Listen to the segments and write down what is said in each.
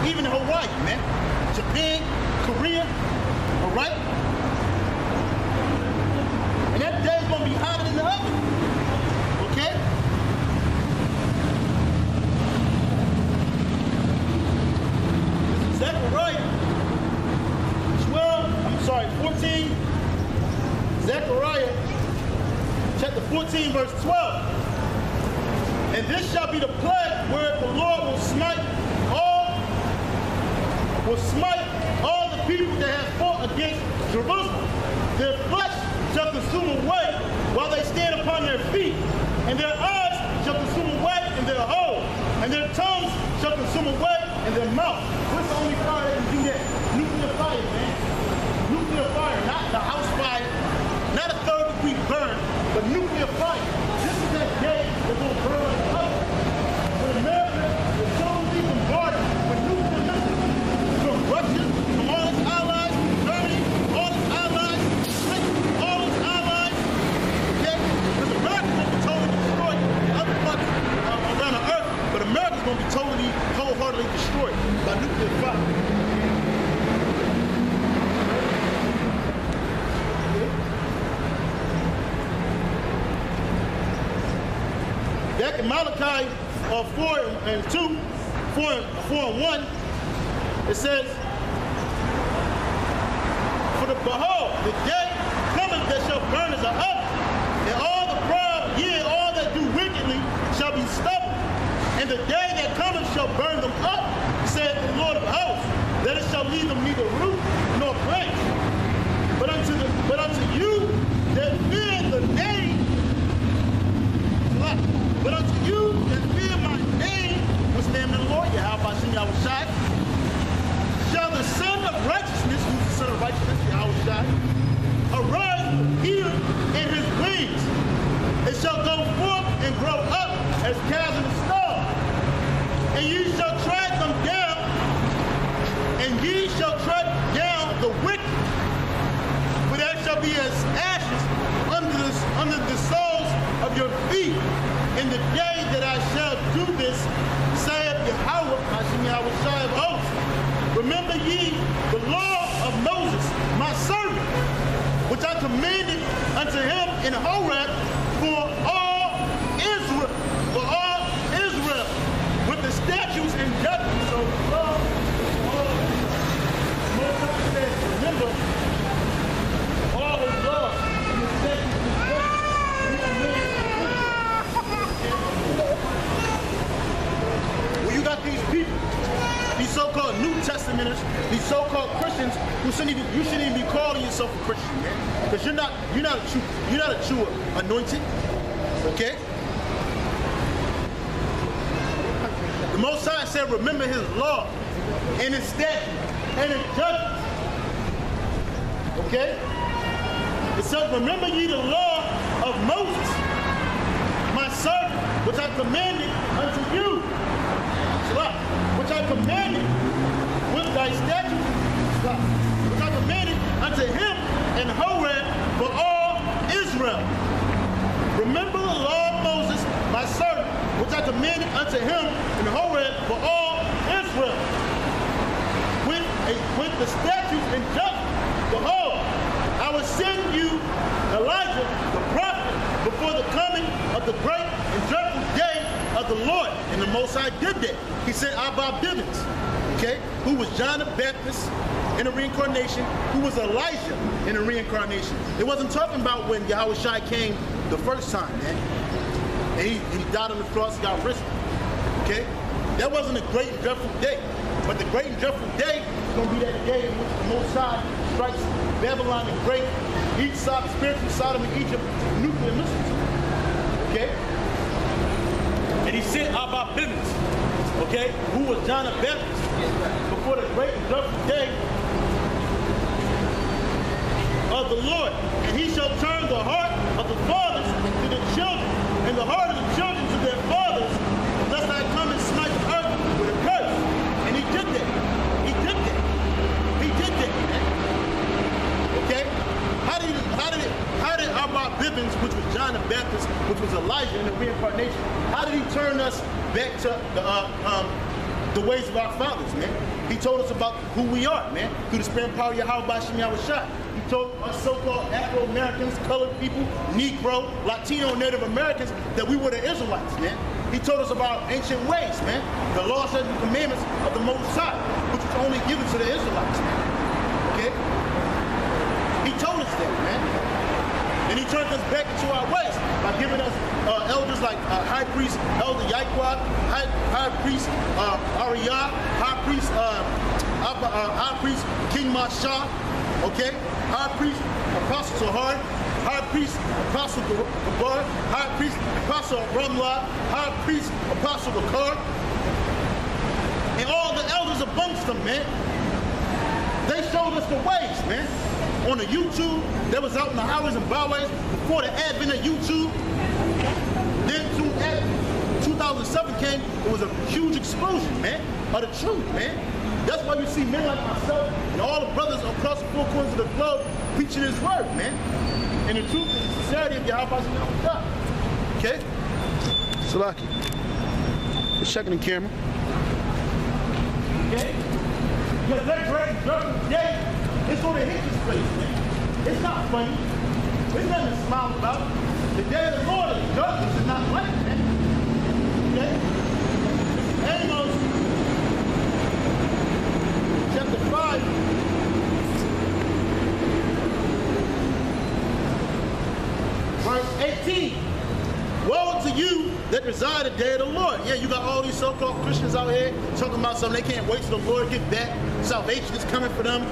even Hawaii, man. Japan, Korea, all right? And that day is going to be hotter than the oven, okay? Zechariah 14. Zechariah chapter 14, verse 12. And this shall be the plague where the Lord will smite all the people that have fought against Jerusalem. Their flesh shall consume away while they stand upon their feet, and their eyes shall consume away in their holes, and their tongues shall consume away in their mouth. What's the only fire that can do that? Nuclear fire, man. Nuclear fire, not the house fire, not a third-degree burn, but nuclear fire. This is that day that will burn up. When America is totally bombarded with nuclear missiles from Russia, from all its allies, Germany, all its allies, all its allies, okay? Because America will be totally destroyed in other parts around the earth, but America's going to be totally, wholeheartedly destroyed by nuclear fire. Back in Malachi 4 and 2, 4 and 1, it says, behold, the day cometh that shall burn as an oven, and all the proud, yea, all that do wickedly shall be stubble. And the day that cometh shall burn them up, saith the Lord of hosts, that it shall leave them neither root nor branch. But unto you that fear the name, but unto you that fear my name, which name the Lord, Yahawah, shall the Son of Righteousness, who's the Son of Righteousness, Yahawah, arise here in his wings. It shall go forth and grow up as calves in the stall. And ye shall tread them down, and ye shall tread down the wicked. For that shall be as ashes under the soles of your feet. In the day that I shall do this, saith Yahawah, Yahawah of hosts. Remember ye the law of Moses, my servant, which I commanded unto him in Horeb for all Israel, with the statutes and judgments of the law. Moses says, remember all his laws and the statutes and judgments. Well, you got these people, these so-called New Testamenters, these so-called Christians who you shouldn't even be calling yourself a Christian, man, because you're not a true anointed, okay? The Most High said, remember his law and his statutes and his judgments, okay? It says, remember ye the law of Moses, my servant, which I commanded unto you, which I commanded with thy statutes, which I commanded unto him in Horeb for all Israel. Remember the law of Moses, my servant, which I commanded unto him in Horeb for all Israel. With the statutes and judgments, behold, I will send you Elijah, the prophet, before the coming of the great and dreadful day of the Lord. And the Most High did that. He sent Abba Bivens, okay, who was John the Baptist in the reincarnation, who was Elijah in the reincarnation. It wasn't talking about when Yahawah came the first time, man. And he died on the cross, he got risen, okay? That wasn't a great and dreadful day. But the great and dreadful day is going to be that day in which the Most High strikes Babylon the Great, each side, spiritual Sodom and Egypt, nuclear missiles, okay? And he sent Abba Bivens, okay, who was John the Baptist, before the great and dreadful day of the Lord. And he shall turn the heart of the fathers to the children, and the heart of the children to their fathers, lest I come and smite the earth with a curse. And he did that. He did that. He did that, man. Okay? How did Abba Bivens, which was John the Baptist, which was Elijah in the reincarnation, how did he turn us back to the the ways of our fathers, man. He told us about who we are, man, through the spirit and power of Yahawah. He told us so-called Afro-Americans, colored people, Negro, Latino, and Native Americans that we were the Israelites, man. He told us about ancient ways, man, the laws and commandments of the Most High, which was only given to the Israelites, man. Okay? He told us that, man. And he turned us back into our ways by giving us elders like High Priest Elder Yahawah, High Priest Ariyah, High Priest Gmshawaii, okay? High Priest Apostle Tahar, High Priest Apostle Gabar, High Priest Apostle Ramlah, High Priest Apostle Bakar, and all the elders amongst them, man. They showed us the ways, man. On the YouTube that was out in the highways and byways before the advent of YouTube. Then 2007 came, it was a huge explosion, man, of the truth, man. That's why you see men like myself and all the brothers across the four corners of the globe preaching his word, man. And the truth is the sincerity of Yahawah. Okay? Salaki. Just checking the camera. Okay? Because that great judgment day, it's going to hit this place, man. It's not funny. There's nothing to smile about. The day of the Lord is judgment. It's not like that. Okay? Amos chapter 5. Verse 18. Woe to you that desire the day of the Lord. Yeah, you got all these so-called Christians out here talking about something. They can't wait till the Lord get back. Salvation is coming for them.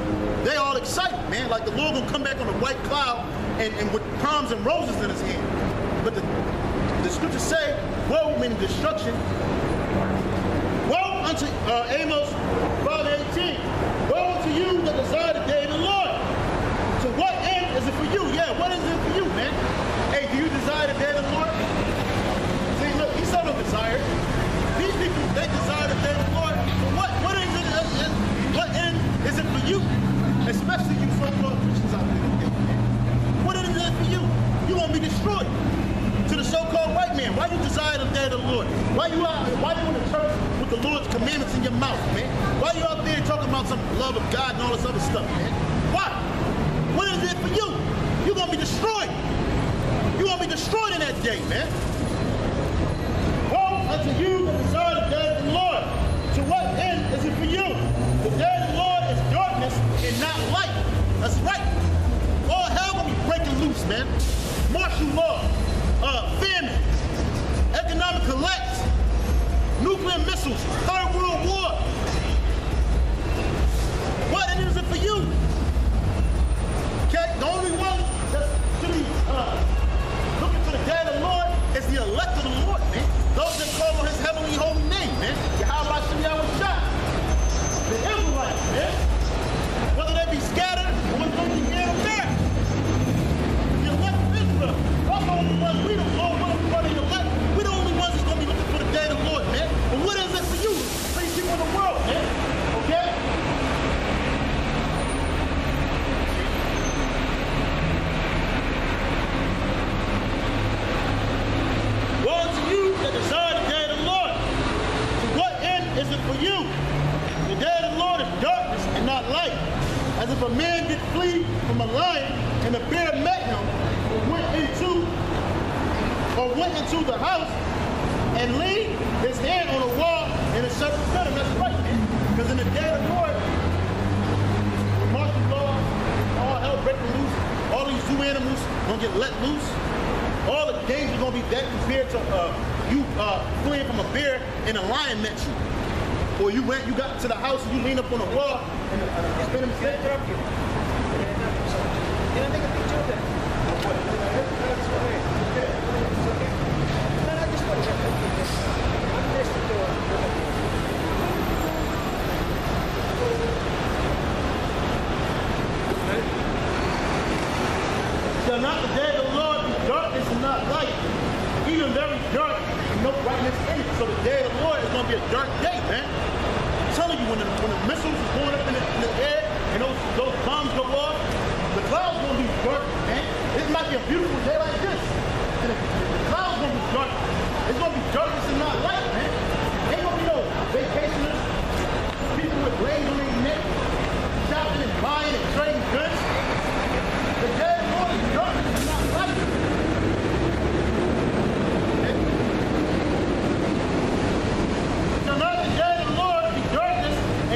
They all excited, man. Like the Lord gonna come back on a white cloud and with palms and roses in his hand. But the scriptures say, woe meaning destruction. Woe unto Amos 5:18. Woe unto you that desire the day of the Lord. To what end is it for you? Yeah, what is it for you, man? Hey, do you desire the day of the Lord? See, look, he saw no desire. These people, they desire the day of the Lord. What is it? What end is it for you? Especially you so-called Christians out there. What is it for you? You won't be destroyed. To the so-called white man, why you desire the day of the Lord? Why you in the church with the Lord's commandments in your mouth, man? Why you out there talking about some love of God and all this other stuff, man? Why? What is it for you? You're gonna be destroyed. You're gonna be destroyed in that day, man. Woe unto you that desire the day of the Lord. To what end is it for you? The day of the Lord is darkness and not light. That's right. All hell gonna be breaking loose, man. Martial law, famine, economic collapse, nuclear missiles, Third World War. What is it for you? Okay, the only one that's to be looking to the day of the Lord is the elect of the Lord, man. Those that call on his heavenly holy name, man. Yahawah, the Israelites, man. Whether they be scattered or whether they be here or there. The elect of Israel. We're the only ones, we the elect. We're the only ones that's going to be looking for the day of the Lord, man. But what is it for you? For these people in the world, man. Okay? Woe to you that desire the day of the Lord. To what end is it for you? The day of the Lord is darkness and not light. As if a man did flee from a lion and a bear met him or went into the house and leaned his hand on a wall and it shut the center. That's right, man. Because in the day of the Lord, the martial law, all hell breaking loose, all these zoo animals gonna get let loose. All the danger gonna be that compared to you fleeing from a bear and a lion met you. Or you got to the house and you lean up on the wall and spin him straight up. Can I take a picture of that? Shall not the day of the Lord be darkness and not light, even very dark and no brightness in it. So the day of the Lord is going to be a dark day, man. I'm telling you, when the missiles is going up in the air and those bombs go off, the clouds going to be dark, man. It might be a beautiful day like this. And the clouds going to be dark. It's going to be darkness and not light, man. Ain't going to be no vacationers.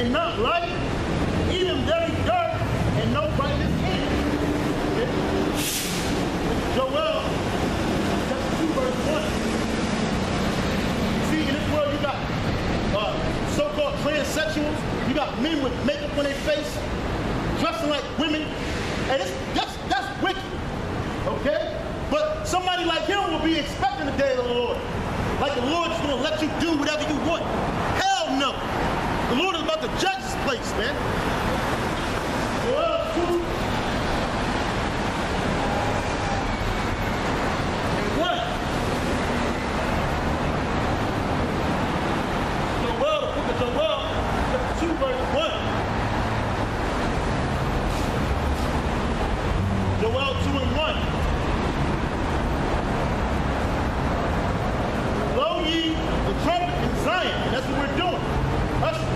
and not light, even very dark, and no brightness in it. Okay? Joel, chapter 2, verse 1. See, in this world you got so-called transsexuals, you got men with makeup on their face, dressing like women, and that's wicked, okay? But somebody like him will be expecting the day of the Lord. Like the Lord's going to let you do whatever you want. Hell no. The Lord is about to judge this place, man. Joel 2 and 1. Joel, the book of Joel, chapter 2, verse 1. Joel 2 and 1. Blow ye the trumpet in Zion, and that's what we're doing.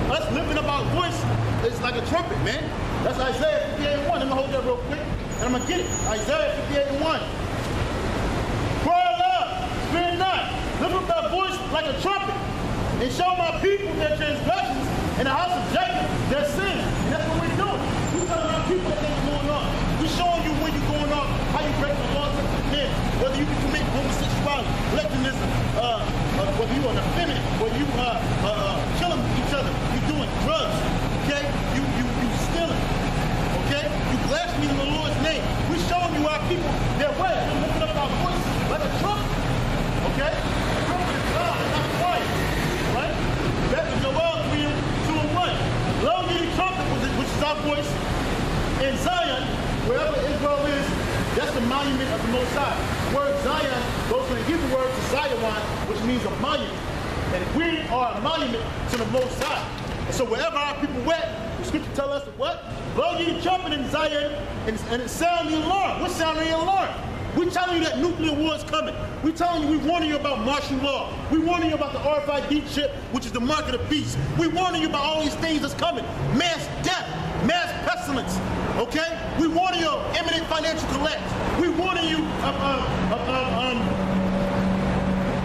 Us lifting up our voice is like a trumpet, man. That's Isaiah 58 and 1. Let me hold that real quick, and I'm gonna get it. Isaiah 58 and 1. Cry aloud, fear not. Lift up thy voice like a trumpet, and show my people their transgressions, and the house of Jacob their sins. And that's what we're doing. We're telling our people that things going on. We're showing you where you're going on, how you break the laws of men, whether you can commit homosexuality, lesbianism, whether you are effeminate, whether you killing each other, you doing drugs, okay? You stealing, okay? You blaspheming the Lord's name. We're showing you our people their way. We're lifting up our voice like a trumpet, okay? The trumpet is loud, it's not quiet, right? Back to Joel 2 and 1. Blow ye the trumpet, which is our voice, in Zion, wherever Israel is, that's the monument of the Most High. The word Zion goes from the Hebrew word to Zion, which means a monument. And we are a monument to the Most High. And so wherever our people went, the scripture tells us that what? Blow ye the trumpet in Zion and it sound the alarm. What's sounding the alarm? We're telling you that nuclear war is coming. We're telling you, we're warning you about martial law. We're warning you about the RFID chip, which is the mark of the beast. We're warning you about all these things that's coming. Mass death, mass pestilence, okay? We're warning you of imminent financial collapse. We're warning you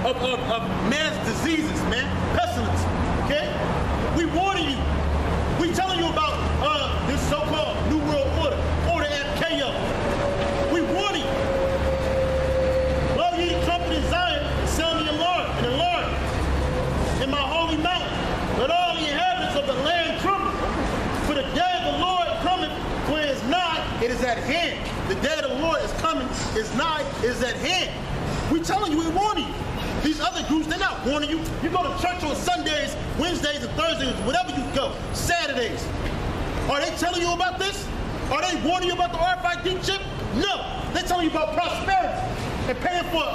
of mass diseases, man, pestilence, okay? We're warning you. We're telling you about this so-called New World Order, Order FKO. We're warning you. Blow ye the trumpet in Zion, and sound the alarm, in my holy mountain. Let all the inhabitants of the land tremble. For the day of the Lord cometh, for it is nigh, it is at hand. The day of the Lord is coming, is nigh, it is at hand. We're telling you, we're warning you. These other groups, they're not warning you. You go to church on Sundays, Wednesdays, and Thursdays, whatever you go, Saturdays. Are they telling you about this? Are they warning you about the RFID chip? No. They're telling you about prosperity and paying for,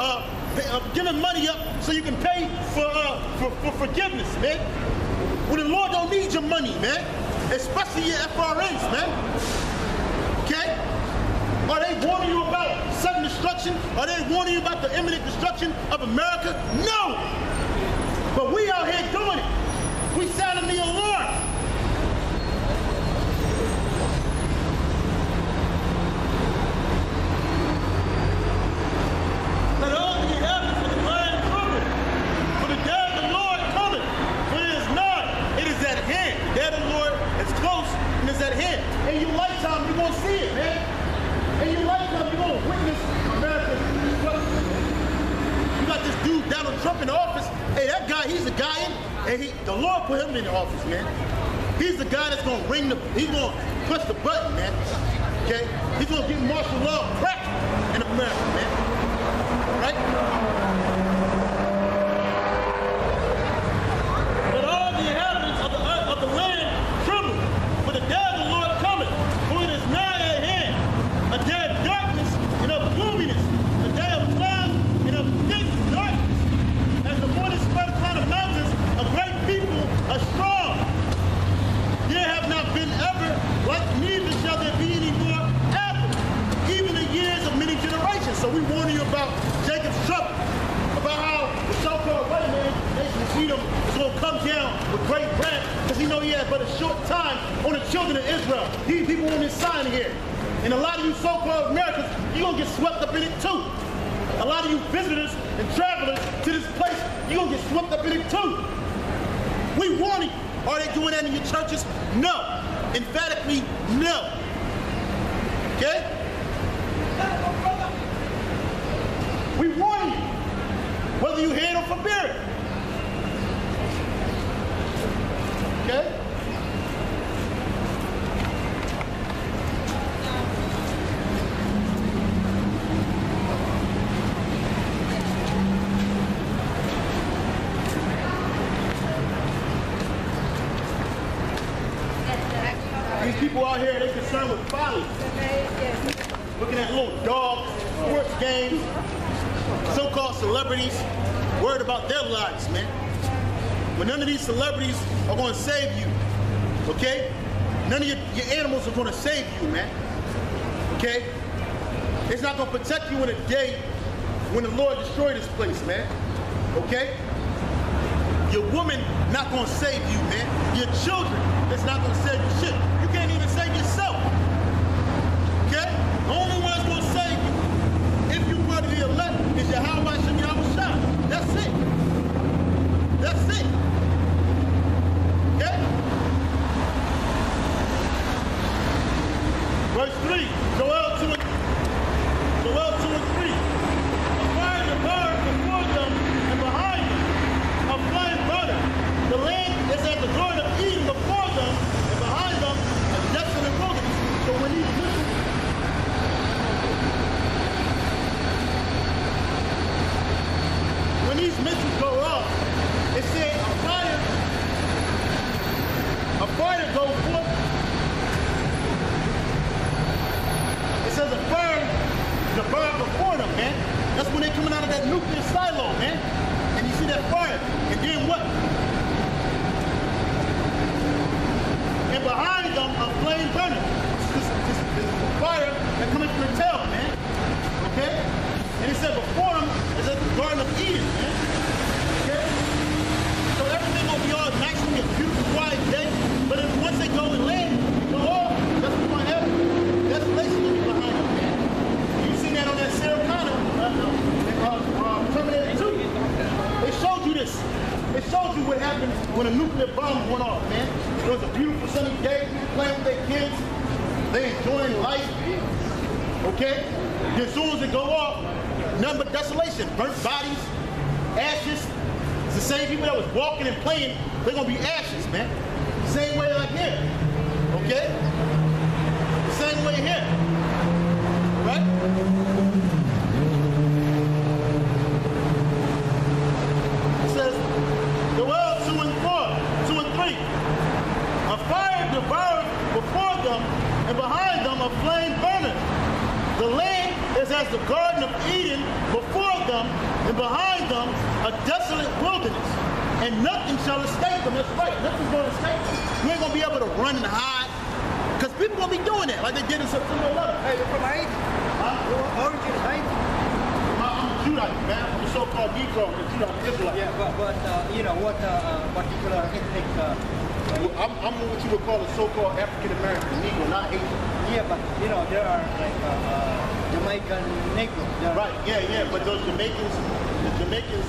giving money up so you can pay for forgiveness, man. When the Lord don't need your money, man. Especially your FRNs, man. Okay? Are they warning you about sudden destruction? Are they warning you about the imminent destruction of America? No! But we out here doing it. We sounding the alarm. Let all the inhabitants of the land tremble. For the day of the Lord cometh, for it is nigh, it is at hand. The day of the Lord is close and is at hand. In your lifetime, you're going to see it, man. In your lifetime, you're going to witness America's destruction. You got this dude, Donald Trump, in office. Hey, that guy, he's the guy and the Lord put him in the office, man. He's the guy that's going to he's going to push the button, man. Okay? He's going to get martial law cracked in America, man. Right? Let all the inhabitants of the land tremble, for the day of the Lord cometh, for it is nigh at hand, a day of darkness and of gloominess, a day of clouds and of thick darkness. As the morning spread upon the mountains, a great people, a strong. There have not been ever, like neither shall there be any more ever, even the years of many generations. So we warning you about Jacob's trouble, about how the so-called white man, nation of Edom, is going to come down with great wrath, because he know he has but a short time on the children of Israel. These people on this sign here. And a lot of you so-called Americans, you're going to get swept up in it too. A lot of you visitors and travelers to this place, you're going to get swept up in it too. We warning you. Are they doing that in your churches? No. Emphatically, no. Okay? We warn you, whether you hear it or forbid it. Okay? These people out here, they're concerned with folly. Looking at little dogs, sports games, so-called celebrities, worried about their lives, man. But none of these celebrities are going to save you, okay? None of your animals are going to save you, man, okay? It's not going to protect you in a day when the Lord destroyed this place, man, okay? Your woman not going to save you, man. Your children, it's not going to save you shit. You can't even save yourself, okay? The only one that's going to save you, if you part of the elect, is Yahawah Yahawah. That's it. That's it. Okay? Verse 3, Joel 2 and 3. A fire devoured before them and behind them, a flame burner. The land is at the Garden of Eden before them and behind them, a desolate wilderness. So when these missiles go off, it said a fire goes forth. It says a fire devoured before them, man. That's when they're coming out of that nuclear silo, man. And you see that fire. And then what? And behind them, a flame burning. This fire that coming from the tail, man. Okay? And it said before them is at the Garden of Eden, man. Okay? So everything will be all nice and a beautiful, quiet day. But if once they go and land, go off, that's what's going to happen. Desolation will be behind them, man. You seen that on that Sarah Connor, Terminator 2. They showed you this. They showed you what happened when a nuclear bomb went off, man. It was a beautiful sunny day, playing with their kids. They enjoying life. Okay? Then as soon as it go off, nothing but desolation, burnt bodies, ashes. It's the same people that was walking and playing, they're gonna be ashes, man. Same way like here. Okay? Same way here. Right? It says, Joel 2 and 3. A fire devoured before them, and behind them a flame burning. The land is as the Garden of Eden before them, and behind them a desolate wilderness. And nothing shall escape them. That's right, nothing's going to escape them. You ain't going to be able to run and hide. Because people going to be doing that, like they did in September 11th. Hey, you're from Haiti? Huh? Your origin is Haiti? I'm a Judite, man. I'm a so-called Negro. I'm a Judite Israelite. Yeah, but you know, what particular ethnic... I'm what you would call a so-called African-American Negro, not Haitian. Yeah, but you know, there are like Jamaican Negro. Right, yeah, but those Jamaicans,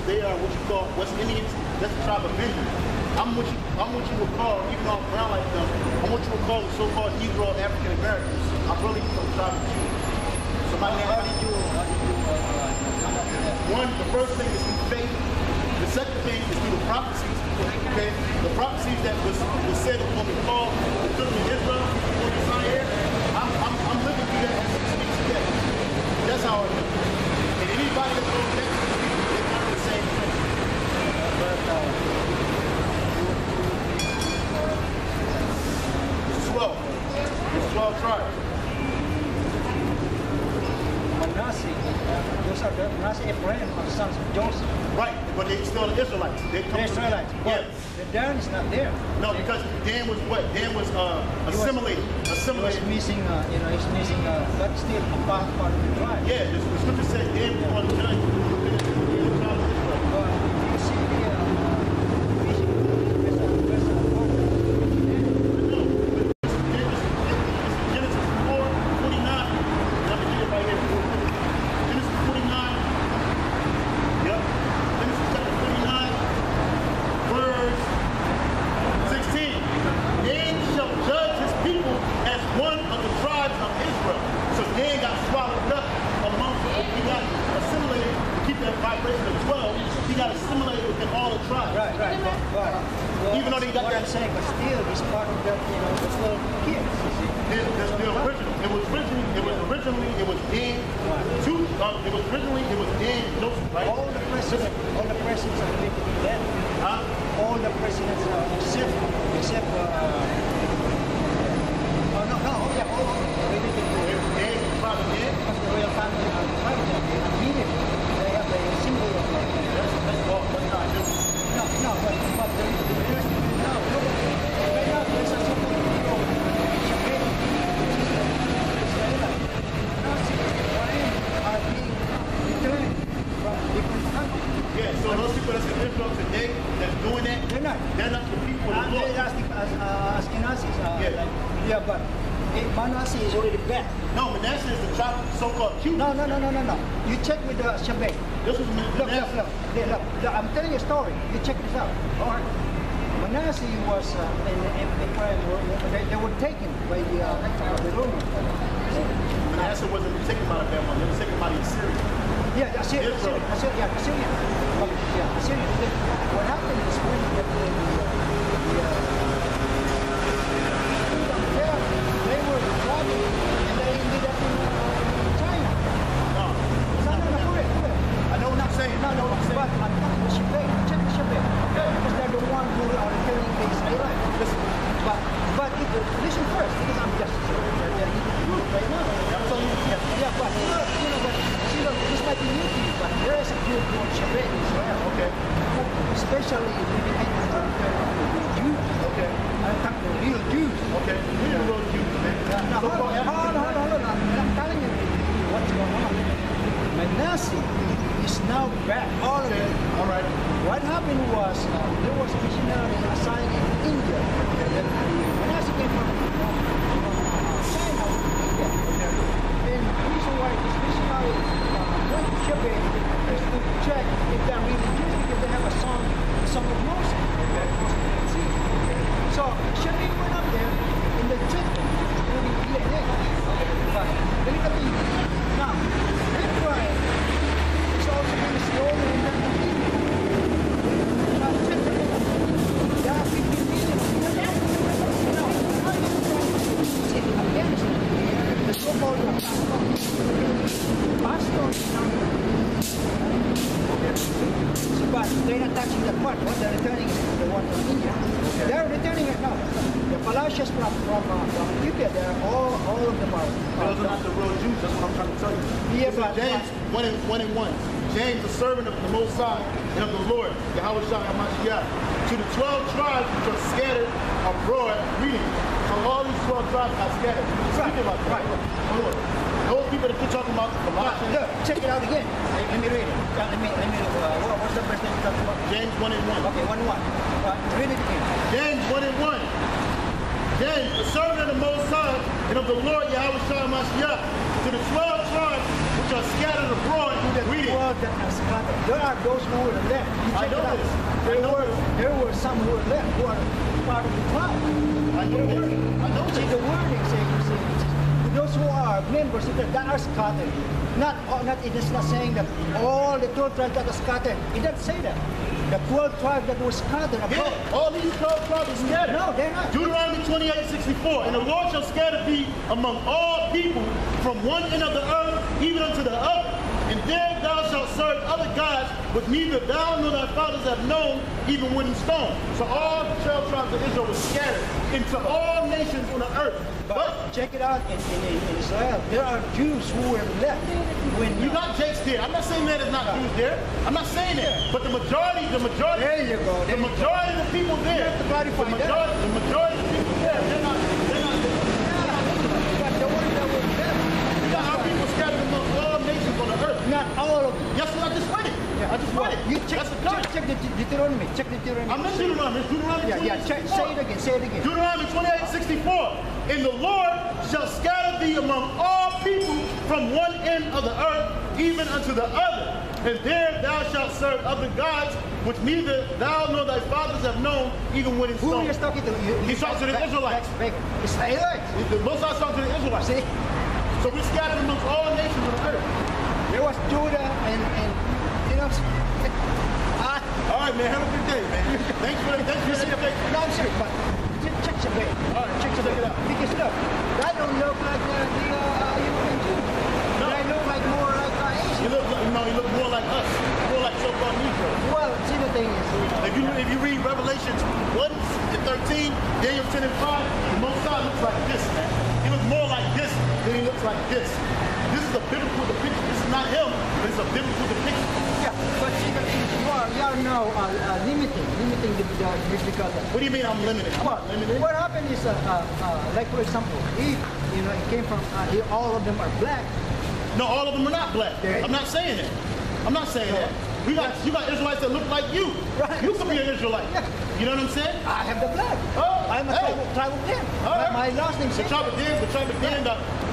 they are what you call West Indians. That's the tribe of Benjamin. I'm what you would call, even though I'm brown like them, I'm what you would call the so-called Negro African Americans. I'm really from the tribe of Judah. So my name. How did you come up with that? One, the first thing is through faith. The second thing is through the prophecies. Okay, the prophecies that was said when we called the children of Israel for the Zion. I'm living through that as we speak today. That's how I live. And anybody that goes next to me, they're kind of the same thing. But it's 12. It's 12 tribes. Manasseh, those are the Manasseh Ephraim are the sons of Joseph. Right, but they're still the Israelites. They're Israelites. Yeah. The Dan is not there. No, because Dan was what? Dan was assimilated. He was missing, he's missing, but still a part of the tribe. Yeah, the scripture says Dan was on the tribe of Israel. But you see here, Genesis 4:49. Let me get it right here. Genesis 49. Yep. Genesis chapter 49, verse 16. I'm saying, but still, it's part of that, you know, the 12 kids. You see. That's the original. It was originally in Joseph, right? All the presidents are living in that. Huh? All the presidents are except because the royal family are private. They have a symbol of like but the rest now look right now there's a symbol of are being returned from different countries. Yeah, so those people that's in Israel today that's doing that, they're not the people of the Lord. Ashkenazis like, but Manasseh is already back. No, Manasseh is the tribe so-called Cuban. No. You check with the Shabbat. This was Manasseh. Look, I'm telling you a story. You check this out. All right. Manasseh was they were taken by the Romans. Manasseh wasn't taken by the Babylon. They were taken by the Assyrians. Yeah, Assyria. What happened is when they were traveling and they ended up in China. No, I know what I'm saying. But I'm telling you, check the Shabbat. Okay. Because they're the ones who are returning the Israelites. But listen first, because I'm just telling you the truth right now. But this might be new to you, but there is a group called Shabbat in Israel. Okay. Especially when they enter the real Jews. Okay. I'm talking real Jews. Okay. Real Jews, man. Hold on. I'm telling you what's going on. Manasseh is now back. All of it. All right. What happened was there was a missionary assigned in India. Manasseh came from China, India. And the reason why this missionary went to Shabbat is to check if they're really Jews because they have a song of Moses. So Shabbat went up there and they checked them. But look at me. Now, Israel is also going to slow in that community. Now, check it out. There are 50 million. See, Afghanistan, the so-called pastors, but they're not touching that part. What they're returning is the one from India. Okay. They're returning it now. The Palashas from Ethiopia, they're all of them are. Those are not the real Jews. That's what I'm trying to tell you. Yeah, but James 1:1. James, the servant of the Most High and of the Lord, Yahawah, to the 12 tribes which are scattered abroad, reading. So all these 12 tribes are scattered. Speaking about that. Right. Hold on. Those people that you're talking about, look, check it out again. Let me read it. What's the first thing you're talking about? James 1:1. Okay, 1:1. Read it again. James 1:1. James, the servant of the Most High and of the Lord Yahawah, to the 12 tribes which are scattered abroad, reading. There are those who were left. I know this. There were some who were left who are part of the tribe. I know this. See, the wording says, those who are members that are scattered. It is not saying that all the 12 tribes that are scattered. It doesn't say that. The 12 tribes that were scattered abroad. Yeah, all these 12 tribes are scattered. No, they're not. Deuteronomy 28:64. And the Lord shall scatter thee among all people from one end of the earth even unto the other. And there thou shalt serve other gods, which neither thou nor thy fathers have known, even wood and stone. So all the 12 tribes of Israel were scattered into all nations on the earth. But check it out in Israel. There are Jews who were left. When you got Jakes there. I'm not saying that there's not Jews there. I'm not saying that. But the majority. There you go. The majority of the people there. The majority of the people there. They're not. But the ones that were left. You got our people scattered among all nations on the earth. Not all of them. Yes, I just read it. Yeah, I just read it. You check the Deuteronomy. Check the Deuteronomy. I'm in Deuteronomy. It's Deuteronomy 28:64. Say it again. Deuteronomy 28:64. And the Lord shall scatter thee among all people from one end of the earth even unto the other. And there thou shalt serve other gods, which neither thou nor thy fathers have known, even when it's Who are you talking to? He's talking to the Israelites. Israelites. The Most High is talking to the Israelites. See? So we're scattered amongst all nations on the earth. There was Judah and you know. All right, man. Have a good day, man. Thanks for the update. No, I'm serious, but check your bait. All right, check it out. Because look, that don't look like the European Jew. No. They look like more like Asian. You look more like us. More like so-called Negroes. Well, see, the thing is, If you read Revelations 1 and 13, Daniel 10 and 5, the Most High looks like this, man. He looks more like this than he looks like this. This is a biblical depiction. This is not him, but it's a biblical depiction. yeah, but see, the thing is, you are now limiting the because. What do you mean I'm limited? I'm Well, not limited. what happened is, like for example, if it came from all of them are black. No, all of them are not black. I'm not saying that. I'm not saying that. You got Israelites that look like you. Right. You could be an Israelite. Yeah. You know what I'm saying? I have the black. Oh, I'm a tribe of them. All right. My last name is The tribe of Dan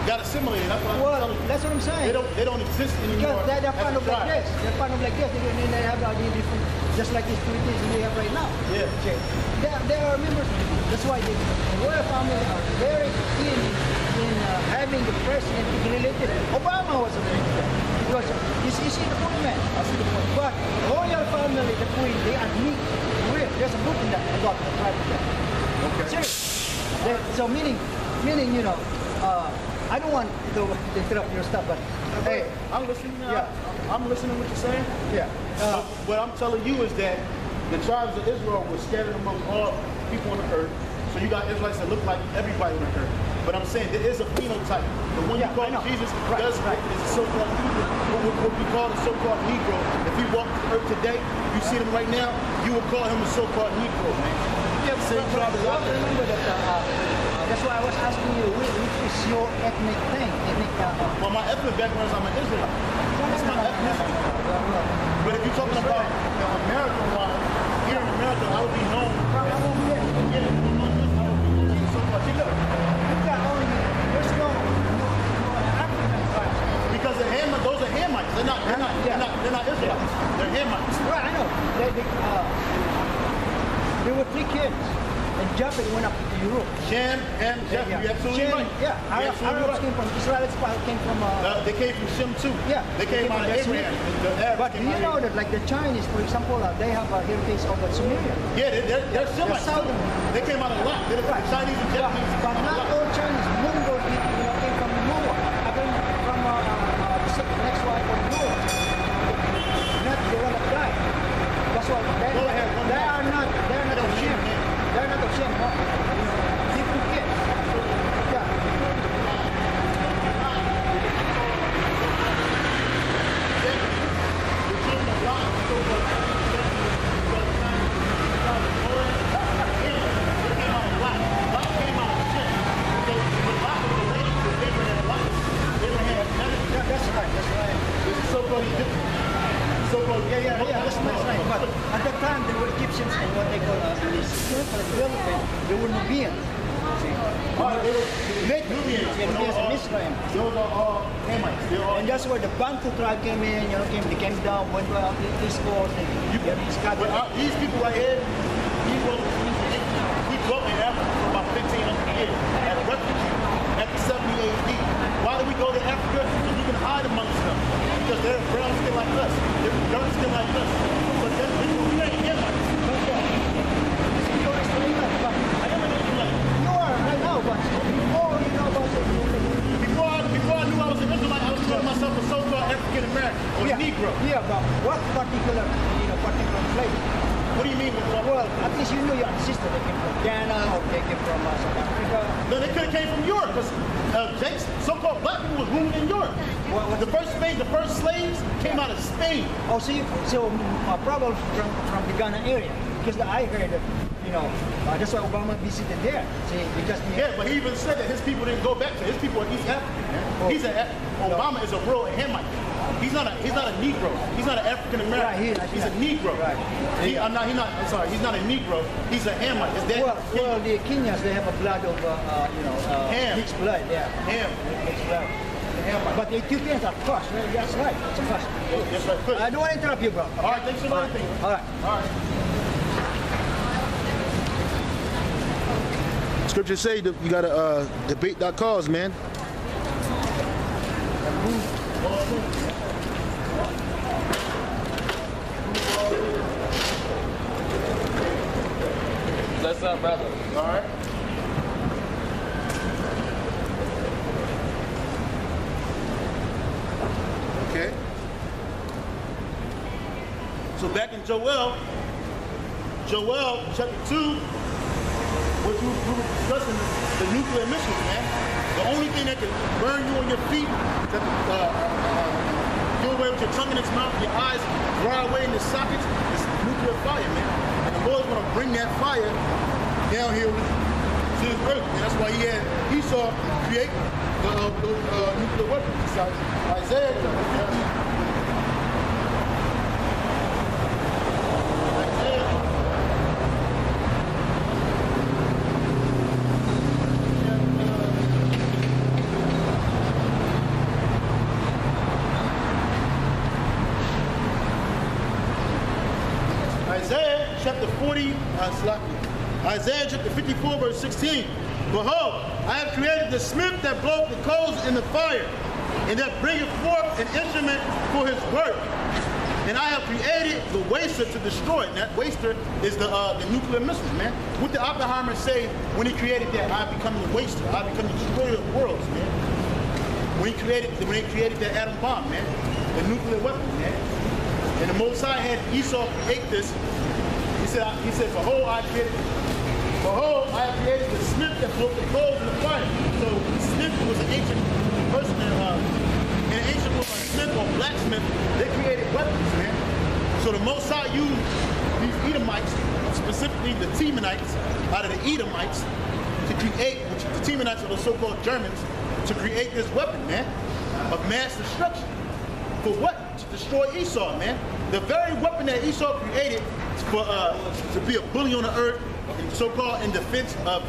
got assimilated. That's what I'm Well, telling you. that's what I'm saying. They don't exist anymore. Because they're as kind a of like tribe. this. They're kind of like this. They have different, just like these Philippines we have right now. Yeah. Okay. They are members. That's why the royal family are very keen in having the president to be related. Obama was related. Because you see the point, man. I see the point. But royal family, the queen, they are neat. Real. There's a book in that about the tribe of them. Okay. Seriously. So meaning, I don't want to interrupt your stuff, but hey, I'm listening. Yeah. I'm listening to what you're saying. yeah. But what I'm telling you is that the tribes of Israel were scattered among all people on the earth. So you got Israelites that look like everybody on the earth. But I'm saying there is a phenotype. The one you call I know. Jesus Right, does right. is a so-called Negro. What we call a so-called Negro. If he walked the earth today, you see him right now, you would call him a so-called Negro, man. Yeah, Same tribe as ours. remember that. That's why I was asking you, which is your ethnic thing? Well, my ethnic background is I'm an Israelite. That's my ethnicity. But if you're talking about American-wise, here in America, I would be known as because those are Hamites. They're not Israelites. They're Hamites. Right, I know. There were 3 kids, and Japheth went up to Europe. Shem, Ham, Japheth. You're absolutely right. Yeah, You're absolutely Arabs came from Israelites came from. They came from Shem too. Yeah, They came out of Abraham. But do you know that, like the Chinese, for example, they have a heritage of Sumerian? Yeah, they're Semites. southern. They came out of Lot. They're the Chinese and Japanese. But not all Chinese. Mongol came from Noah. I mean, from the next wife of Noah. Not the one that died. That's why they are not of Shem. They're not of Shem. Different kids. Yeah. That's right. That's right. But at that time, they were Egyptians and what they call they were Nubians. Nubians and Israel. Those are all Hamites. And that's where the Bantu tribe came in, they came down, went to the East Coast, and these people right here, we dwelt in Africa for about 1,500 years as refugees after 70 AD. Why did we go to Africa? So we can hide amongst them. Because they're brown skin like us. They're dark skin like us. But then we ain't Hamites. I never knew you like you are right now, but before you know about it. Before I knew I was an Israelite, I was calling myself a so-called African American or Negro. Yeah, but what particular place? What do you mean? Well, at least you know your ancestors. They came from Ghana or they came from South Africa. No, they could have came from Europe because so-called black people was ruling in Europe. The first slaves came out of Spain. Oh, so probably from the Ghana area. Because I heard that, that's why Obama visited there. See, because but he even said that his people didn't go back to his people are East African. Man. Obama is a real Hamite. He's not a Negro. He's not an African American. Right, he's a Negro. Right. He's not a Negro. He's a Hamite. Well, the Kenyans, they have a blood of, Ham. mixed blood. Yeah. Ham. Mixed blood. But the Ethiopians are first, right? That's right. It's a first. That's right. Good. I don't want to interrupt you, bro. All right, thanks for everything. All right. All right. Scripture say that you gotta debate that cause, man. What's up, brother? All right. Okay. So back in Joel chapter 2, what we were discussing the nuclear missiles, man. The only thing that can burn you on your feet, that do away with your tongue in its mouth, your eyes dry away in the sockets, is nuclear fire, man. And the Lord's gonna bring that fire down here to his earth. And that's why he had Esau create the nuclear weapons. Besides Isaiah chapter 40, Isaiah chapter 54, verse 16. Behold, I have created the smith that bloweth the coals in the fire, and that bringeth forth an instrument for his work. And I have created the waster to destroy. And that waster is the nuclear missiles, man. What did Oppenheimer say when he created that? I become the waster. I become the destroyer of worlds, man. When he created that atom bomb, man, the nuclear weapon, man. And the Most High had Esau create this. He said, behold, I have created the smith that broke the coals in the fire. So the smith was an ancient person, in an ancient world, a smith or blacksmith, they created weapons, man. So the Most High used these Edomites, specifically the Temanites, out of the Edomites, to create, which the Temanites are the so-called Germans, to create this weapon, man, of mass destruction. For what? To destroy Esau, man. The very weapon that Esau created for to be a bully on the earth, so-called in defense of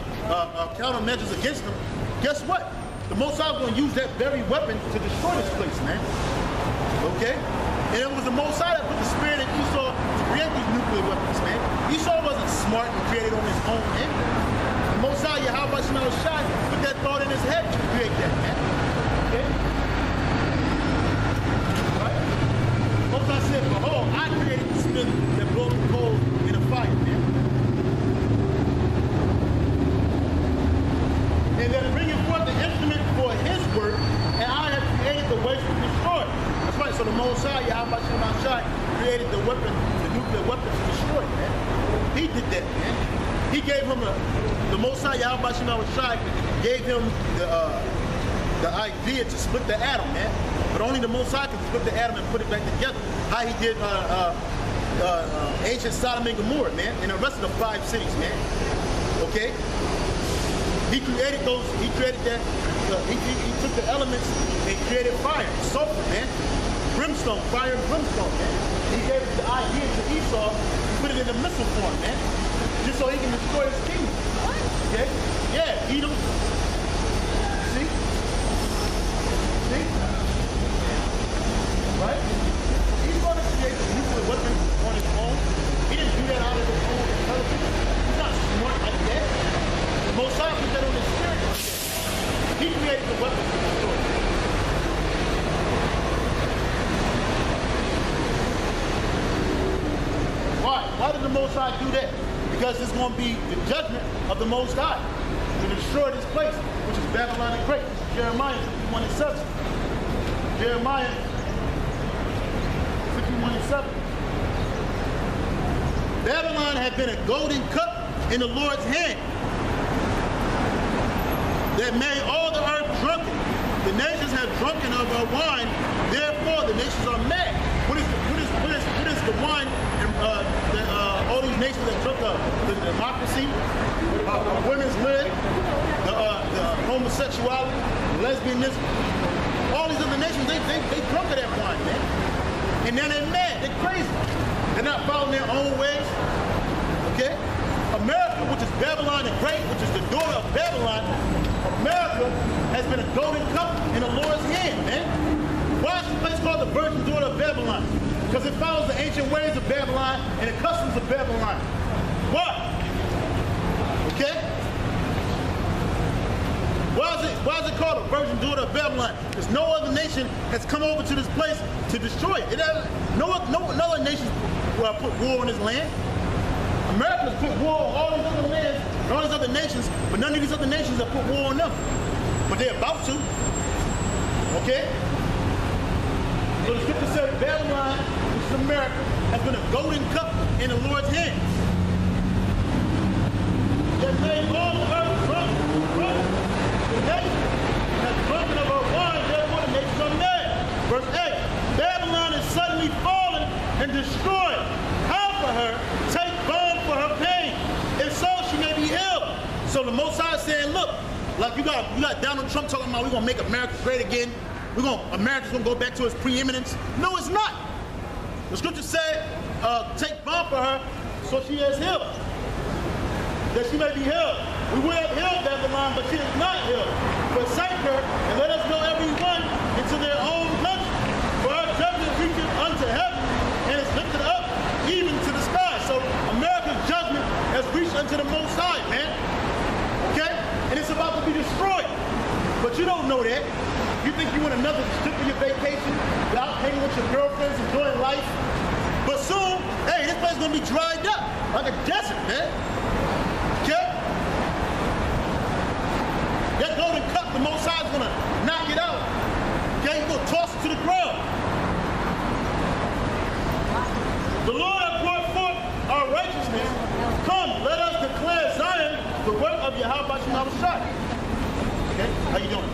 countermeasures against them. Guess what? The Most High is going to use that very weapon to destroy this place, man. Okay? And it was the Most High that put the spirit in Esau to create these nuclear weapons, man. Esau wasn't smart and created on his own, man. The Most High, Yahawah put that thought in his head to create that, man. Okay? Most High said, behold, I created the smith that blows the coals in a fire, man. And then bringing forth the instrument for his work, and I have created the waste to destroy. That's right, so the Most High, Yahawah created the weapon, the nuclear weapon to destroy, man. He did that, man. He gave him the Most High, Yahawah gave him the idea to split the atom, man. But only the Most High can split the atom and put it back together. How he did ancient Sodom and Gomorrah, man, and the rest of the 5 cities, man. Okay? He created those, he took the elements and created fire, sulfur, man. Brimstone, fire and brimstone, man. He gave the idea to Esau to put it in a missile form, man. Just so he can destroy his kingdom. Okay? Yeah, Edom. See? Right? He's going to create a nuclear weapon on his own. He didn't do that out of his own intelligence. He's not smart like that. The Most High put that on his spirit. He created the weapon to destroy. Why? Why did the Most High do that? Because it's going to be the judgment of the Most High to destroy this place, which is Babylon the Great. This is Jeremiah 51:7. Jeremiah 51:7. Babylon had been a golden cup in the Lord's hand that made all the earth drunken. The nations have drunken of her wine, therefore the nations are mad. What is the wine that all these nations that drunk of? The democracy, women's lib, the homosexuality, lesbianism. All these other nations, they drunk of that wine, man. And now they're mad, they're crazy. They're not following their own ways. Okay? America, which is Babylon the Great, which is the daughter of Babylon, America has been a golden cup in the Lord's hand, man. Why is this place called the virgin daughter of Babylon? Because it follows the ancient ways of Babylon and the customs of Babylon. Why? Okay? Why is it called a virgin daughter of Babylon? Because no other nation has come over to this place to destroy it. No other nation put war on this land. America's put war on all these other lands, and all these other nations, but none of these other nations have put war on them. But they're about to. Okay? So the scripture says Babylon, which is America, has been a golden cup in the Lord's hand. That made all the earth drunk. The nation has drunken of her wine, therefore the nations are mad. Verse 8, Babylon is suddenly fallen and destroyed. How for her? Take balm for her pain. If so, she may be healed. So the Most High is saying, look, like you got Donald Trump talking about we're gonna make America great again. America's gonna go back to its preeminence. No, it's not. The scripture said, take balm for her, so she is healed. That she may be healed. We would have healed Babylon, but she is not healed. Forsake her, and let us go every one into their own country. For her judgment reaches unto heaven, and is lifted up even to the sky. So America's judgment has reached unto the Most High, man. Okay? And it's about to be destroyed. But you don't know that. You think you want another trip for your vacation without hanging with your girlfriends, enjoying life. But soon, hey, this place is gonna be dried up like a desert, man. Okay? That golden cup, the Most High is gonna knock it out. Okay, he's gonna toss it to the ground. The Lord has brought forth our righteousness. Come, let us declare Zion the work of Yahawah. Okay, how you doing?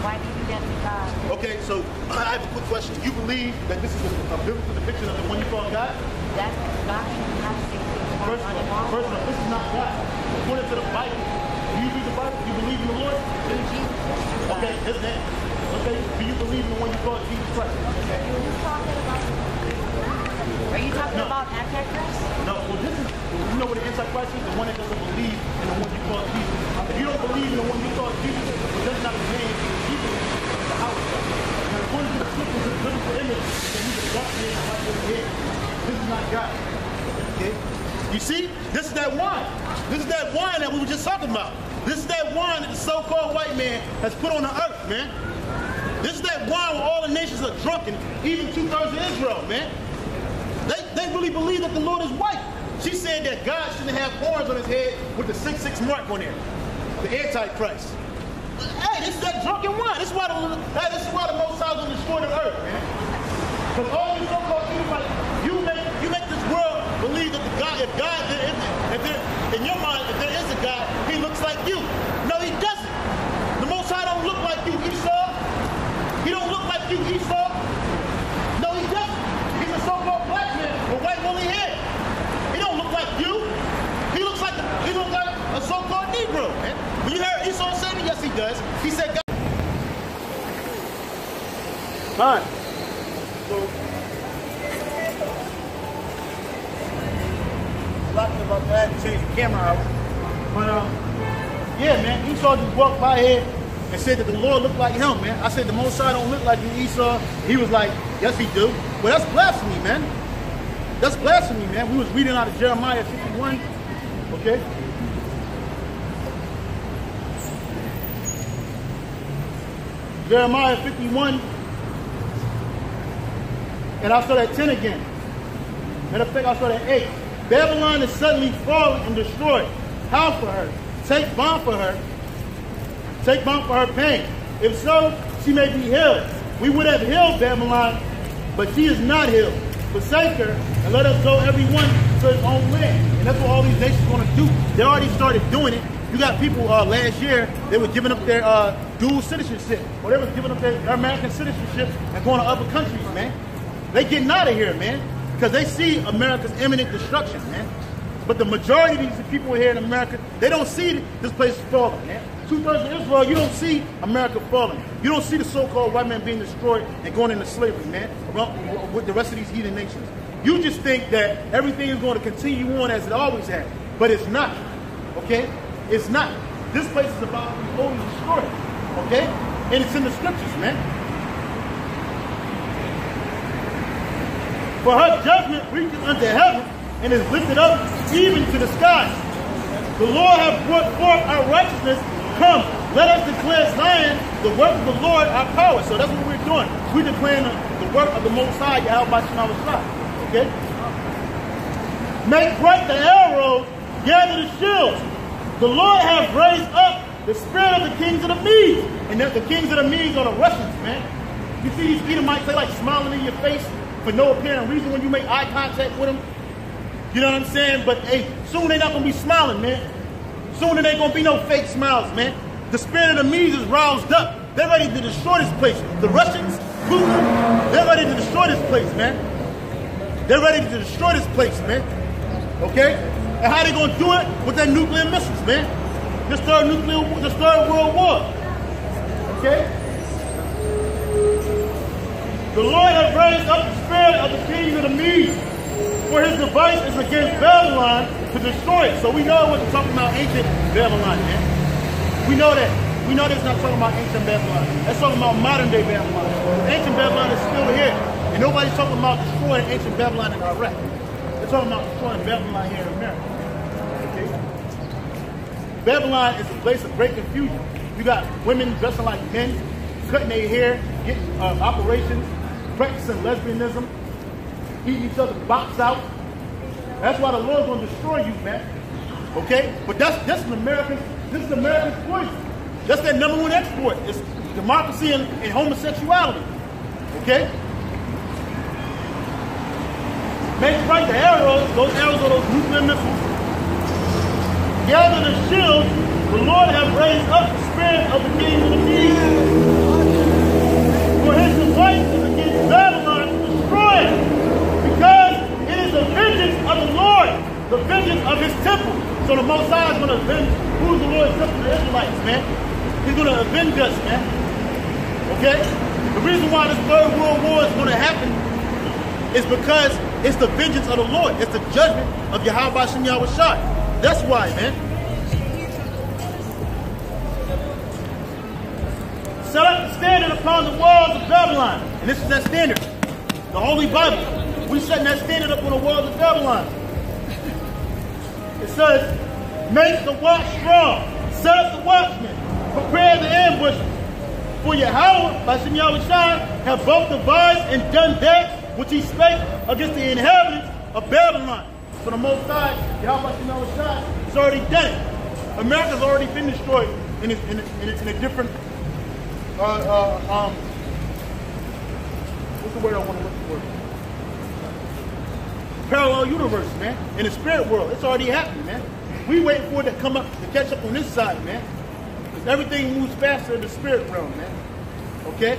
Why do you do that to God? Okay, so I have a quick question. You believe that this is a biblical depiction of the one you call God? That's God. First of all, this is not God. According to the Bible, do you read the Bible? Do you believe in the Lord? Okay, his name. Okay, do you believe in the one you call Jesus Christ? Okay. Are you talking about Antichrist? No, well this is, you know what the Antichrist is? The one that doesn't believe in the one you call Jesus. If you don't believe in the one you call Jesus, well, that's not his name. Jesus is the house. And according to the scriptures, it's biblical image, and he's a dark man and right over here. This is not God. Okay? You see? This is that wine. This is that wine that we were just talking about. This is that wine that the so-called white man has put on the earth, man. This is that wine where all the nations are drunken, even 2/3 of Israel, man. They really believe that the Lord is white. She said that God shouldn't have horns on his head with the 666 mark on there. The Antichrist. Hey, this is that drunken wine. This is why the Most High is going to destroy the earth, man. Because all these so-called Israelites, you make this world believe that in your mind, if there is a God, he looks like you. No, he doesn't. The Most High don't look like you, Esau. He don't look like you, Esau. No, he doesn't. He's a so-called black man with white woolly hair. He don't look like you. He looks like a so-called Negro, man. When you heard Esau say it, yes, he does. He said, God. Fine. So, talking about that, change the camera out. But yeah, man, Esau just walked by here and said that the Lord looked like him, man. I said the Most High don't look like you, Esau. He was like, yes, he do. Well, that's blasphemy, man. That's blasphemy, man. We was reading out of Jeremiah 51, okay? Jeremiah 51, and I'll start at 10 again. Matter of fact, I'll start at 8. Babylon is suddenly fallen and destroyed. How for her? Take balm for her. Take balm for her pain. If so, she may be healed. We would have healed Babylon, but she is not healed. Forsake her, and let us go every one to his own land. And that's what all these nations are going to do. They already started doing it. You got people last year, they were giving up their dual citizenship, or they were giving up their American citizenship and going to other countries, man. They getting out of here, man. Because they see America's imminent destruction, man. But the majority of these people here in America, they don't see this place falling, man. 2/3 of Israel, you don't see America falling. You don't see the so-called white man being destroyed and going into slavery, man, with the rest of these heathen nations. You just think that everything is going to continue on as it always has. But it's not, okay? It's not. This place is about to be totally destroyed, okay? And it's in the scriptures, man. For her judgment reaches unto heaven and is lifted up even to the sky. The Lord hath brought forth our righteousness. Come, let us declare Zion the work of the Lord our power. So that's what we're doing. We're declaring the work of the Most High, Yahawah. Okay? Make bright the arrows, gather the shields. The Lord has raised up the spirit of the kings of the Medes. And the kings of the Medes are the Russians, man. You see these Edomites, they like smiling in your face for no apparent reason when you make eye contact with them. You know what I'm saying? But hey, soon they're not going to be smiling, man. Soon there ain't going to be no fake smiles, man. The spirit of the Medes is roused up. They're ready to destroy this place. The Russians, Putin, they're ready to destroy this place, man. They're ready to destroy this place, man. Okay? And how they going to do it? With their nuclear missiles, man. This third world war. Okay? The Lord has raised up the spirit of the kings of the Medes, for his device is against Babylon to destroy it. So we know what they're talking about, ancient Babylon, man. We know that. We know that's not talking about ancient Babylon. That's talking about modern day Babylon. Ancient Babylon is still here. And nobody's talking about destroying ancient Babylon in Iraq. They're talking about destroying Babylon here in America. Okay? Babylon is a place of great confusion. You got women dressing like men, cutting their hair, getting operations, practicing lesbianism, eating each other's box out. That's why the Lord's going to destroy you, man. Okay? But this is America's poison. That's their number one export. It's democracy and homosexuality. Okay? Make bright the arrows. Those arrows are those nuclear missiles. Gather the shields. The Lord has raised up the spirit of the kings of the Medes. For his device is against Babylon to destroy it. Because it is the vengeance of the Lord, the vengeance of his temple. So the Most High is going to avenge who's the Lord's temple, the Israelites, man. He's going to avenge us, man. Okay? The reason why this third world war is going to happen is because it's the vengeance of the Lord. It's the judgment of Yahawah Shem Yahushua. That's why, man. Set up the standard upon the walls of Babylon. And this is that standard. The Holy Bible. We setting that standard up on the walls of Babylon. It says, make the watch strong. Set up the watchmen. Prepare the ambush. For Yahawah, by Shem Yahushua, have both devised and done that which he spake against the inhabitants of Babylon. So the Most High, Yahawah Shem Yahushua, has already done it. America's already been destroyed in a different, what's the word I want to look for? Parallel universe, man. In the spirit world, it's already happening, man. We waiting for it to come up, to catch up on this side, man. Because everything moves faster in the spirit realm, man. Okay?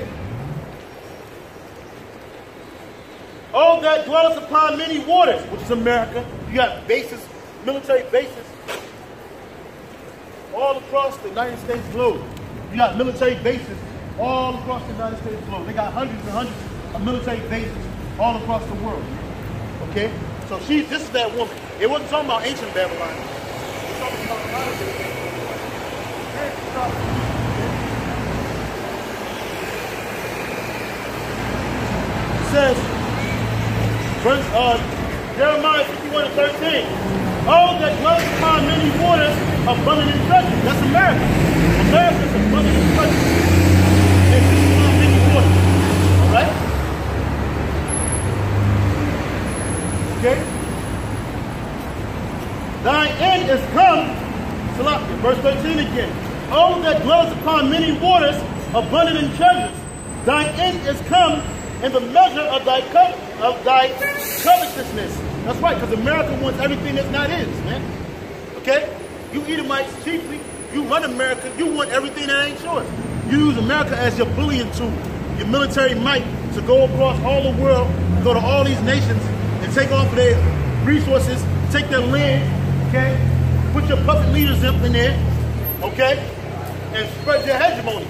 All that dwelleth upon many waters, which is America. You got bases, military bases, all across the United States globe. You got military bases all across the United States globe. They got hundreds and hundreds of military bases all across the world. Okay? So this is that woman. It wasn't talking about ancient Babylon. It was talking about modern day Babylon. It says, Jeremiah 51:13. Oh, that dwells upon many waters, abundant in treasure. That's America. America's abundant in treasure. It's upon many waters. Alright? Okay? Thine end is come. Salakia, verse 13 again. Oh, that dwells upon many waters, abundant in treasures. Thine end is come, and the measure of thy covetousness. That's right, because America wants everything that's not his, man. Okay? You Edomites chiefly, you run America, you want everything that ain't yours. You use America as your bullying tool, your military might to go across all the world, go to all these nations, and take off their resources, take their land, okay? Put your puppet leaders in there, okay? And spread your hegemony.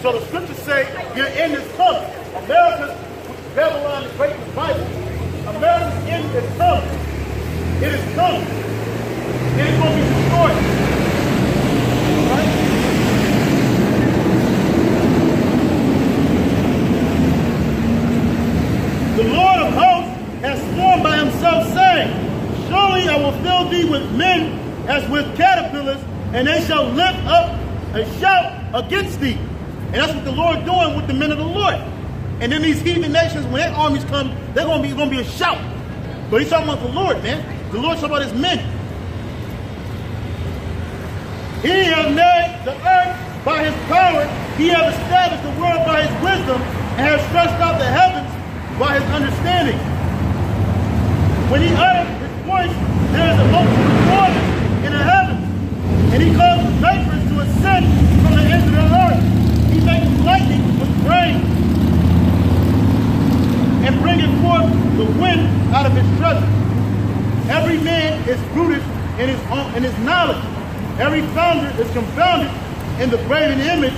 So the scriptures say your end is coming. America's, Babylon is breaking the Bible. America's end is coming. It is coming. It is going to be destroyed. Right? The Lord of hosts has sworn by himself, saying, surely I will fill thee with men as with caterpillars, and they shall lift up a shout against thee. And that's what the Lord is doing with the men of the Lord. And then these heathen nations, when their armies come, they're going to be a shout. But he's talking about the Lord, man. The Lord's talking about his men. He has made the earth by his power. He has established the world by his wisdom and has stretched out the heavens by his understanding. When he uttered his voice, there is a multitude of waters in the heavens, and he causes vapors to ascend from the ends of the earth. He makes lightning with rain and bringeth forth the wind out of his treasure. Every man is brutish in his knowledge. Every founder is confounded in the graven image,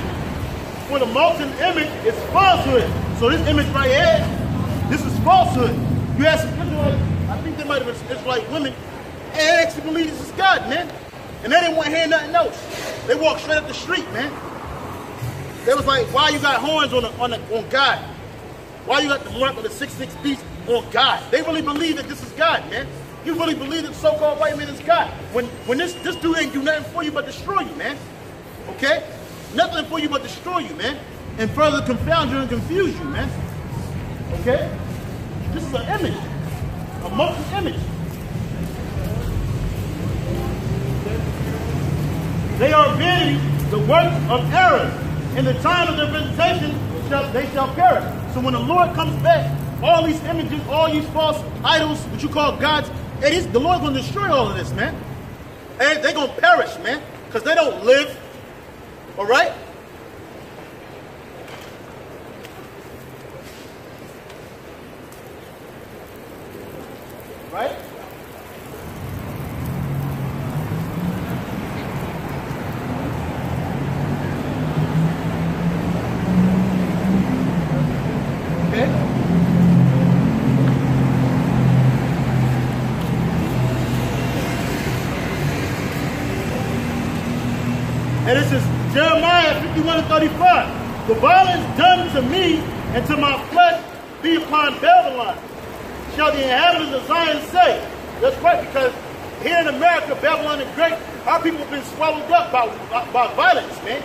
for the molten image is falsehood. So this image right here, this is falsehood. You ask some Israelites, I think they might have been Israelite women, and they actually believe this is God, man. And they didn't want to hear nothing else. They walked straight up the street, man. They was like, why you got horns on God? Why you got the mark of the 666 beast on God? They really believe that this is God, man. You really believe that so-called white man is God. When this dude ain't do nothing for you but destroy you, man. Okay? Nothing for you but destroy you, man. And further confound you and confuse you, man. Okay? This is an image. A molten image. They are vanity, the work of error. In the time of their visitation, they shall perish. So when the Lord comes back, all these images, all these false idols, what you call gods, the Lord's going to destroy all of this, man. And they're going to perish, man, because they don't live. All right? Right? And this is Jeremiah 51:35. The violence done to me and to my flesh be upon Babylon. Shall the inhabitants of Zion say? That's right, because here in America, Babylon the Great, our people have been swallowed up by violence, man.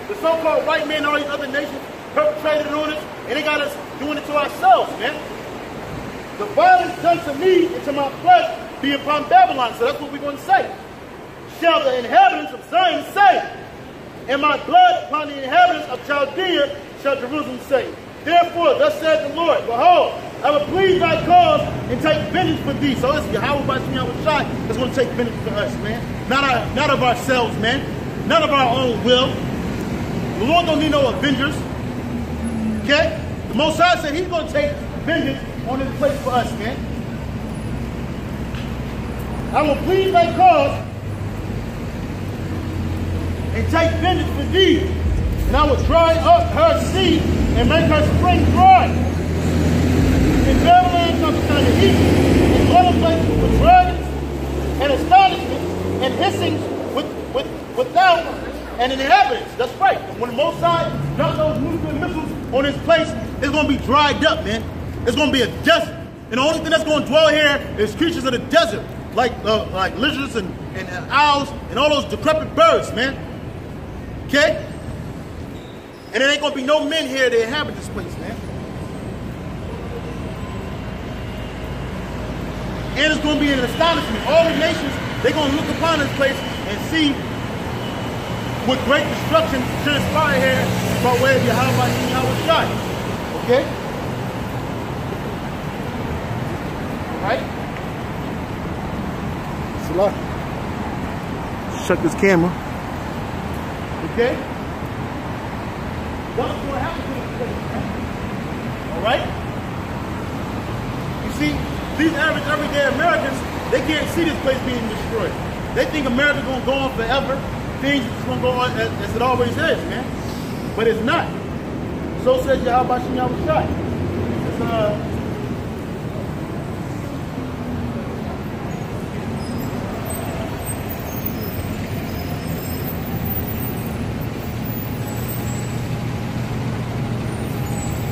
The so-called white men and all these other nations perpetrated on us, and they got us doing it to ourselves, man. The violence done to me and to my flesh be upon Babylon. So that's what we're going to say. Shall the inhabitants of Zion say? And my blood upon the inhabitants of Chaldea shall Jerusalem say. Therefore, thus saith the Lord, behold, I will plead thy cause and take vengeance for thee. So it's Yahawah by Yahawah that's going to take vengeance for us, man. Not of ourselves, man. Not of our own will. The Lord don't need no avengers. Okay? The Most High said he's going to take vengeance on this place for us, man. I will plead thy cause and take vengeance for thee, and I will dry up her sea and make her spring dry. In Babylon shall be the heat, in other places with dragons and astonishment and hissing without and inhabitants. That's right. When the Most High drops those nuclear missiles on this place, it's going to be dried up, man. It's going to be a desert, and the only thing that's going to dwell here is creatures of the desert, like lizards and owls and all those decrepit birds, man. Okay? And there ain't going to be no men here to inhabit this place, man. And it's going to be an astonishment. All the nations, they're going to look upon this place and see what great destruction transpired here by way of Yahawah and Yahawah. Okay? Right? Salah. Shut this camera. Okay? What's going to happen to this place, man? Alright? You see, these average everyday Americans, they can't see this place being destroyed. They think America's going to go on forever. Things are going to go on as it always is, man. But it's not. So says Yahawah and Yahawah. It's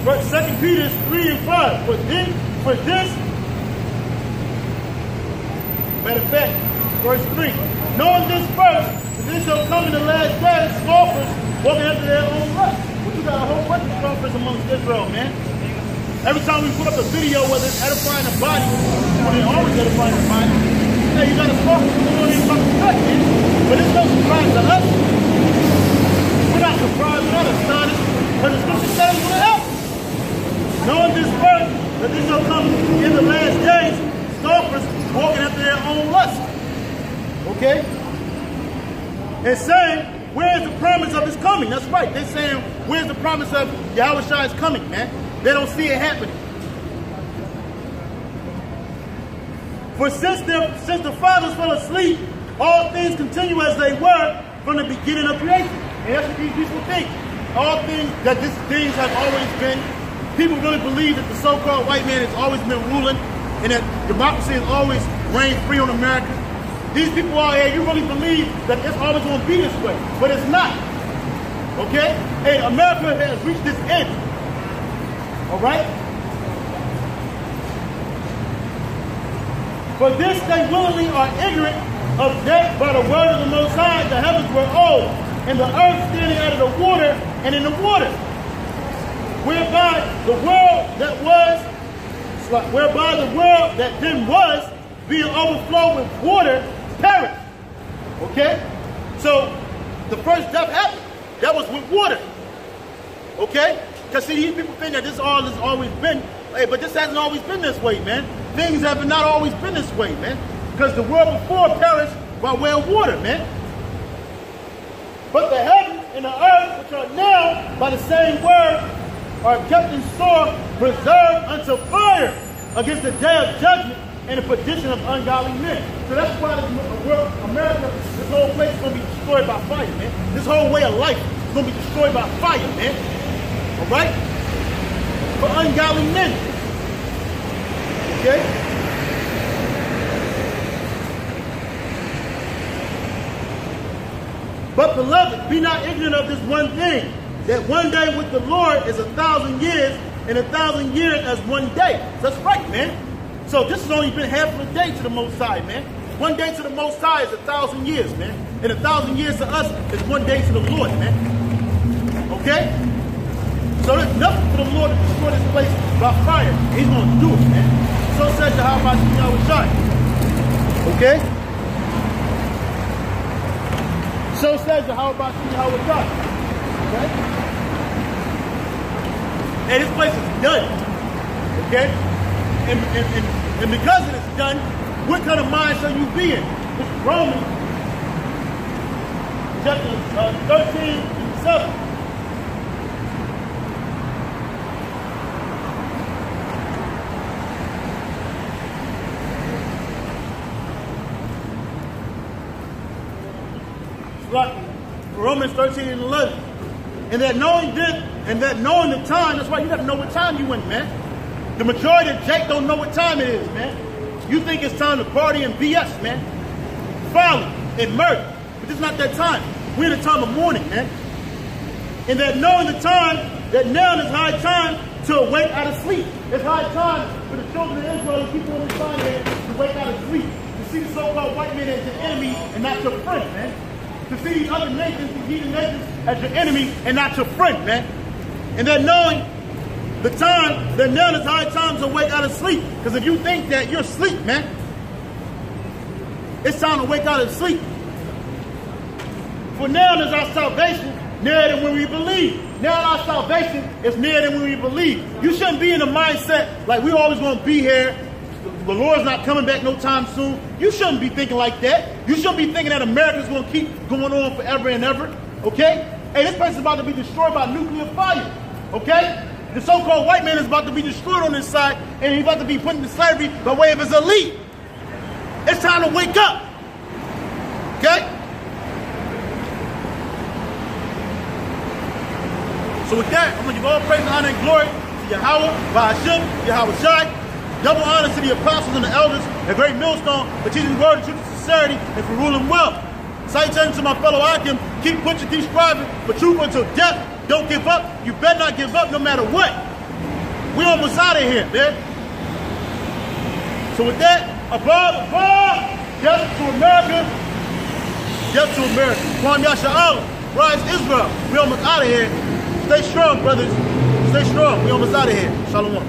But 2 Peter 3:5. For this, matter of fact, verse 3. Knowing this first, that this shall come in the last days, scoffers walking after their own lust. But you got a whole bunch of scoffers amongst Israel, man. Every time we put up a video, whether it's edifying the body, or they're always edifying the body, hey, you got to talk to the Lord in fucking cut, man. But it's no surprise to us. We're not surprised, we're not astonished, because the scripture says it's going to help. Knowing this first, that this shall come in the last days, scoffers walking after their own lust. Okay? And saying, where's the promise of his coming? That's right. They're saying, where's the promise of Yahawah's coming, man? They don't see it happening. For since the fathers fell asleep, all things continue as they were from the beginning of creation. And that's what these people think. All things, that these things have always been. People really believe that the so-called white man has always been ruling and that democracy has always reigned free on America. These people out here, you really believe that it's always going to be this way, but it's not. Okay? Hey, America has reached this end. All right? For this they willingly are ignorant of that by the word of the Most High, the heavens were old, and the earth standing out of the water and in the water. Whereby the world that then was, being overflowed with water, perished. Okay? So the first death happened. That was with water. Okay? Because see, these people think that this all has always been, hey, but this hasn't always been this way, man. Things have not always been this way, man. Because the world before perished by way of water, man. But the heavens and the earth, which are now by the same word, are kept in store, preserved unto fire against the day of judgment and the perdition of ungodly men. So that's why America, this whole place is going to be destroyed by fire, man. This whole way of life is going to be destroyed by fire, man. All right? For ungodly men. Okay? But beloved, be not ignorant of this one thing, that one day with the Lord is 1,000 years, and 1,000 years as one day. That's right, man. So this has only been half of a day to the Most High, man. One day to the Most High is 1,000 years, man. And 1,000 years to us is one day to the Lord, man. Okay? So there's nothing for the Lord to destroy this place by fire. He's going to do it, man. So says Yahawah. Okay? So says Yahawah. Okay? And this place is done. Okay? And because it is done, what kind of mind shall you be in? It's Romans chapter 13, 7. Romans 13 and 11. And that knowing this, and that knowing the time, that's why you got to know what time you in, man. The majority of Jake don't know what time it is, man. You think it's time to party and BS, man. Folly and murder. But this is not that time. We're in the time of mourning, man. And that knowing the time, that now is high time to awake out of sleep. It's high time for the children of Israel and people on the side here to wake out of sleep. To see the so-called white man as your enemy and not your friend, man. To see these other nations, these heathen nations, as your enemy and not your friend, man. And that knowing the time, that now is high time to wake out of sleep. Because if you think that you're asleep, man, it's time to wake out of sleep. For now is our salvation nearer than when we believe. Now our salvation is nearer than when we believe. You shouldn't be in the mindset like we're always going to be here. The Lord's not coming back no time soon. You shouldn't be thinking like that. You shouldn't be thinking that America's going to keep going on forever and ever. Okay? Hey, this place is about to be destroyed by nuclear fire. Okay? The so-called white man is about to be destroyed on this side, and he's about to be put into slavery by way of his elite. It's time to wake up. Okay? So with that, I'm going to give all praise, honor, and glory to Yahawah, Bahashim, Yahawah. Double honor to the apostles and the elders, a great millstone for teaching the word of truth and sincerity and for ruling well. Salutations to my fellow Akim. Keep pushing, keep striving for truth until death. Don't give up. You better not give up no matter what. We almost out of here, man. So with that, above, death to America. Death to America. Kwam Yahawah. Rise Israel. We almost out of here. Stay strong, brothers. Stay strong. We almost out of here. Shalom.